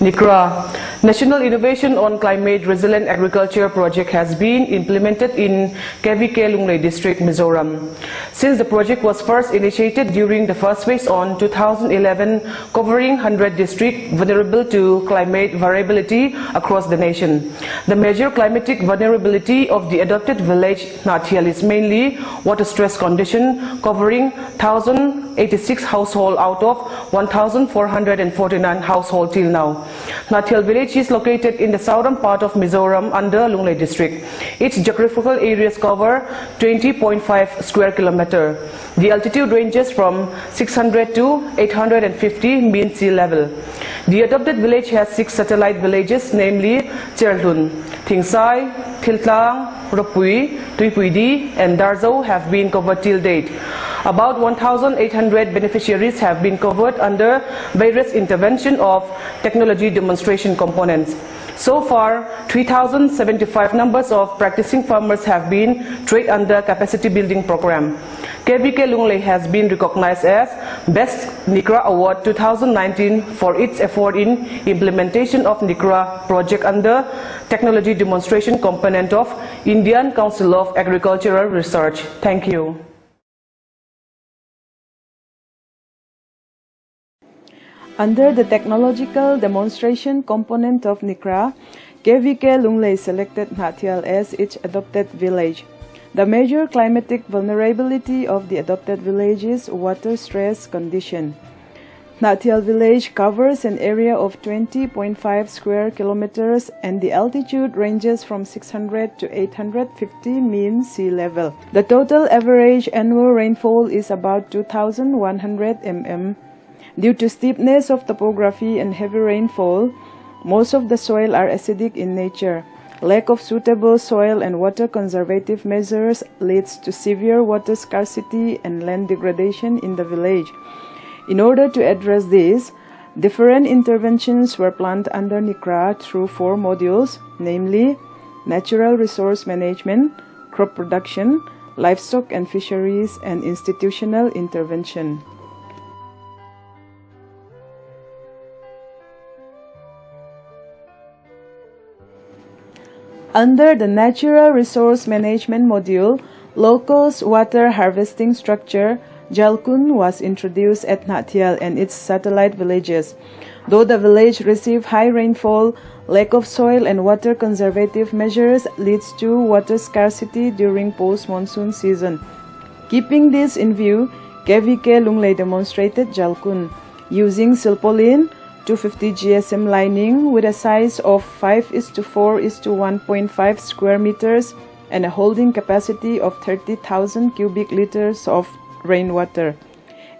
NICRA, National Innovation on Climate Resilient Agriculture Project, has been implemented in KVK Lunglei District, Mizoram. Since the project was first initiated during the first phase on 2011, covering 100 districts vulnerable to climate variability across the nation. The major climatic vulnerability of the adopted village Nathial is mainly water stress condition, covering 1,086 households out of 1,449 households till now. Nathial village is located in the southern part of Mizoram under Lunglei district. Its geographical areas cover 20.5 square kilometers. The altitude ranges from 600 to 850 mean sea level. The adopted village has 6 satellite villages, namely Cherlun, Thingsai, Thiltlang, Ropui, Tuipuidi, and Darzo have been covered till date. About 1,800 beneficiaries have been covered under various intervention of technology demonstration components. So far, 3,075 numbers of practicing farmers have been trained under capacity building program. KVK Lunglei has been recognized as Best NICRA Award 2019 for its effort in implementation of NICRA Project under technology demonstration component of Indian Council of Agricultural Research. Thank you. Under the technological demonstration component of NICRA, KVK Lunglei selected Nathial as its adopted village. The major climatic vulnerability of the adopted village is water stress condition. Nathial village covers an area of 20.5 square kilometers and the altitude ranges from 600 to 850 mean sea level. The total average annual rainfall is about 2,100 mm. Due to steepness of topography and heavy rainfall, most of the soil are acidic in nature. Lack of suitable soil and water conservative measures leads to severe water scarcity and land degradation in the village. In order to address this, different interventions were planned under NICRA through 4 modules, namely natural resource management, crop production, livestock and fisheries, and institutional intervention. Under the Natural Resource Management module, low-cost water harvesting structure, Jalkun, was introduced at Nathial and its satellite villages. Though the village received high rainfall, lack of soil and water conservative measures leads to water scarcity during post-monsoon season. Keeping this in view, KVK Lunglei demonstrated Jalkun using silpoline, 250 GSM lining with a size of 5:4:1.5 square meters and a holding capacity of 30,000 cubic liters of rainwater.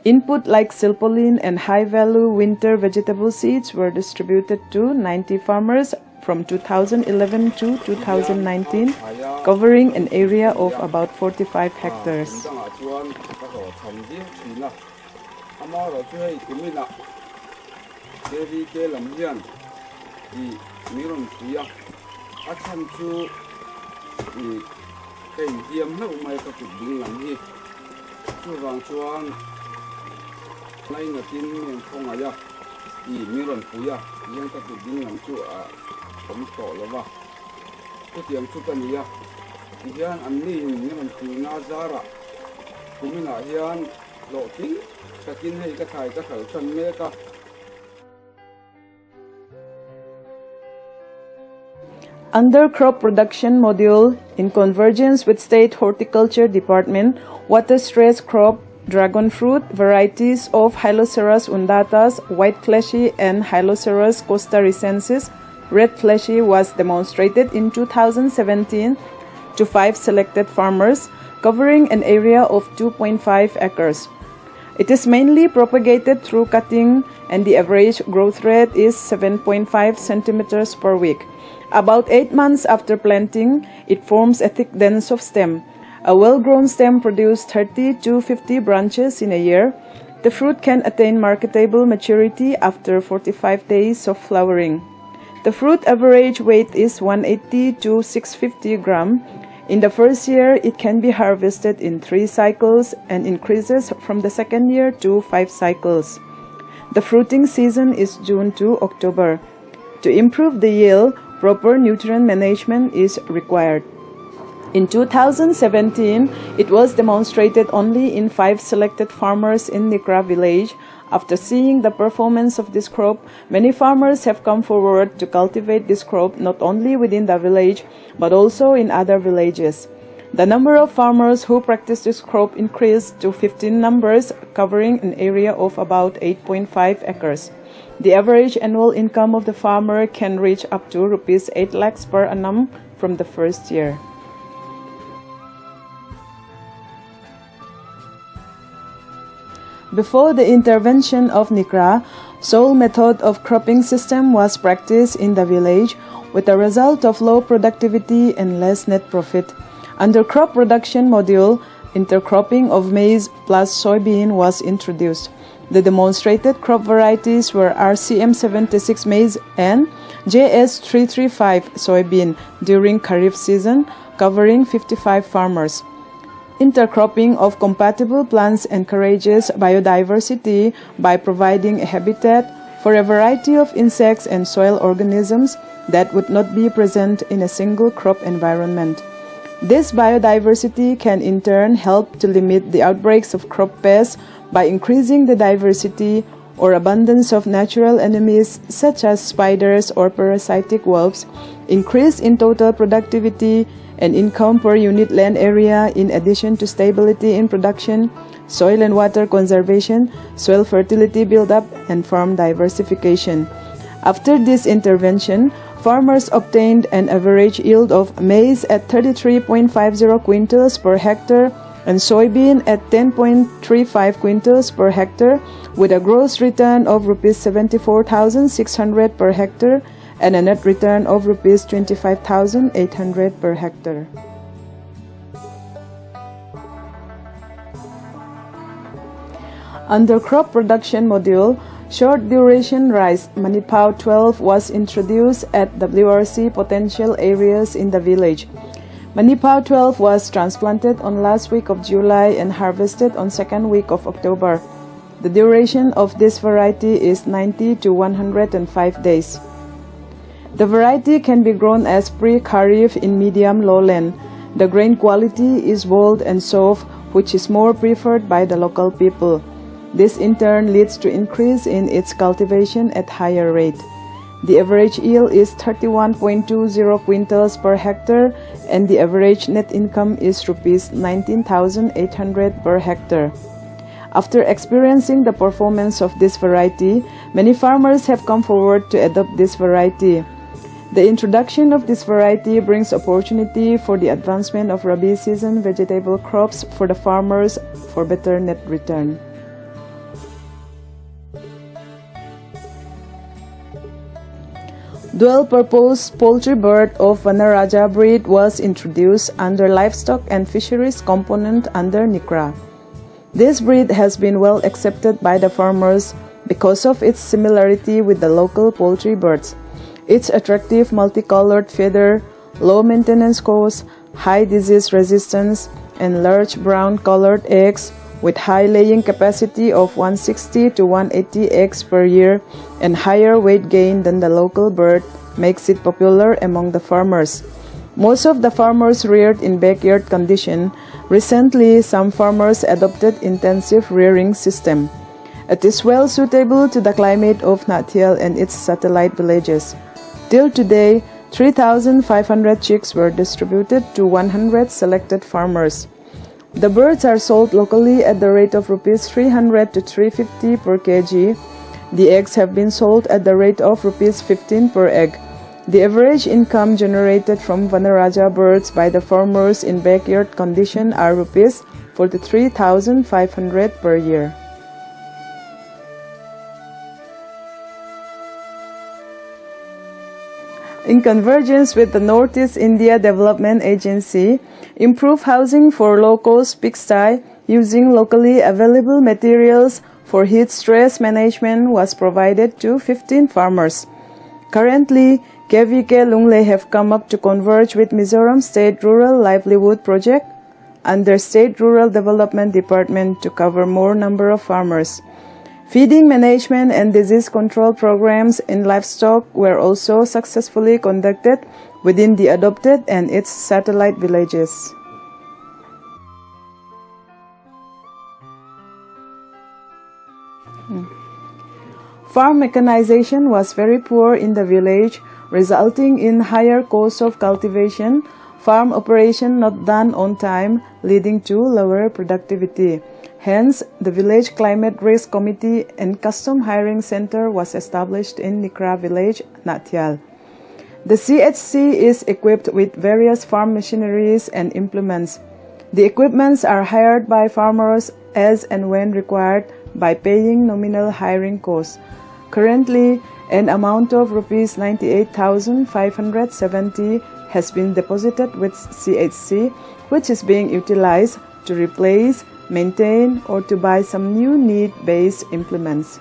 Input like silpoline and high-value winter vegetable seeds were distributed to 90 farmers from 2011 to 2019, covering an area of about 45 hectares. KVK Lunglei di Mizoram Puya akan cu di KVM na umay kapuding lang hi curang cuang lain natin yang pongaya di Mizoram Puya yang kapuding lang cu pemto lava tu yang cu kan ya hian anni Mizoram Puya zara kumina hian loking sakin hei ka thai ka khal chan me ka. Under crop production module, in convergence with State Horticulture Department, water stress crop, dragon fruit, varieties of Hyloceras undatas, white fleshy and Hyloceras costarricensis, red fleshy was demonstrated in 2017 to 5 selected farmers, covering an area of 2.5 acres. It is mainly propagated through cutting and the average growth rate is 7.5 centimeters per week. About 8 months after planting, it forms a thick dense of stem. A well-grown stem produces 30 to 50 branches in a year. The fruit can attain marketable maturity after 45 days of flowering. The fruit average weight is 180 to 650 gram. In the first year, it can be harvested in 3 cycles and increases from the second year to 5 cycles. The fruiting season is June to October. To improve the yield, proper nutrient management is required. In 2017, it was demonstrated only in 5 selected farmers in NICRA village. After seeing the performance of this crop, many farmers have come forward to cultivate this crop not only within the village, but also in other villages. The number of farmers who practice this crop increased to 15 numbers, covering an area of about 8.5 acres. The average annual income of the farmer can reach up to rupees 8 lakhs per annum from the first year. Before the intervention of NICRA, sole method of cropping system was practiced in the village, with the result of low productivity and less net profit. Under crop production module, intercropping of maize plus soybean was introduced. The demonstrated crop varieties were RCM76 maize and JS335 soybean during Kharif season, covering 55 farmers. Intercropping of compatible plants encourages biodiversity by providing a habitat for a variety of insects and soil organisms that would not be present in a single crop environment. This biodiversity can in turn help to limit the outbreaks of crop pests by increasing the diversity or abundance of natural enemies such as spiders or parasitic wasps, increase in total productivity and income per unit land area in addition to stability in production, soil and water conservation, soil fertility buildup, and farm diversification. After this intervention, farmers obtained an average yield of maize at 33.50 quintals per hectare and soybean at 10.35 quintals per hectare, with a gross return of Rs 74,600 per hectare and a net return of Rs 25,800 per hectare. Under crop production module, short duration rice Manipao 12 was introduced at WRC potential areas in the village. Manipao 12 was transplanted on last week of July and harvested on second week of October. The duration of this variety is 90 to 105 days. The variety can be grown as pre-Kharif in medium lowland. The grain quality is bold and soft, which is more preferred by the local people. This in turn leads to increase in its cultivation at higher rate. The average yield is 31.20 quintals per hectare and the average net income is Rs 19,800 per hectare. After experiencing the performance of this variety, many farmers have come forward to adopt this variety. The introduction of this variety brings opportunity for the advancement of Rabi season vegetable crops for the farmers for better net return. Dual-purpose poultry bird of Vanaraja breed was introduced under livestock and fisheries component under NICRA. This breed has been well accepted by the farmers because of its similarity with the local poultry birds. Its attractive multicolored feather, low maintenance cost, high disease resistance, and large brown-colored eggs with high laying capacity of 160 to 180 eggs per year and higher weight gain than the local bird makes it popular among the farmers. Most of the farmers reared in backyard condition. Recently, some farmers adopted intensive rearing system. It is well suitable to the climate of Nathiel and its satellite villages. Till today, 3,500 chicks were distributed to 100 selected farmers. The birds are sold locally at the rate of Rs 300 to 350 per kg. The eggs have been sold at the rate of Rs 15 per egg. The average income generated from Vanaraja birds by the farmers in backyard condition are Rs 43,500 per year. In convergence with the Northeast India Development Agency, improve housing for low-cost pigsty using locally available materials for heat stress management was provided to 15 farmers. Currently, KVK Lunglei have come up to converge with Mizoram State Rural Livelihood Project under State Rural Development Department to cover more number of farmers. Feeding management and disease control programs in livestock were also successfully conducted within the adopted and its satellite villages. Farm mechanization was very poor in the village, resulting in higher cost of cultivation, farm operation not done on time, leading to lower productivity. Hence, the Village Climate Risk Committee and Custom Hiring Center was established in NICRA village, Nathial. The CHC is equipped with various farm machineries and implements. The equipments are hired by farmers as and when required by paying nominal hiring costs. Currently, an amount of Rs 98,570 has been deposited with CHC, which is being utilized to replace, maintain, or to buy some new need-based implements.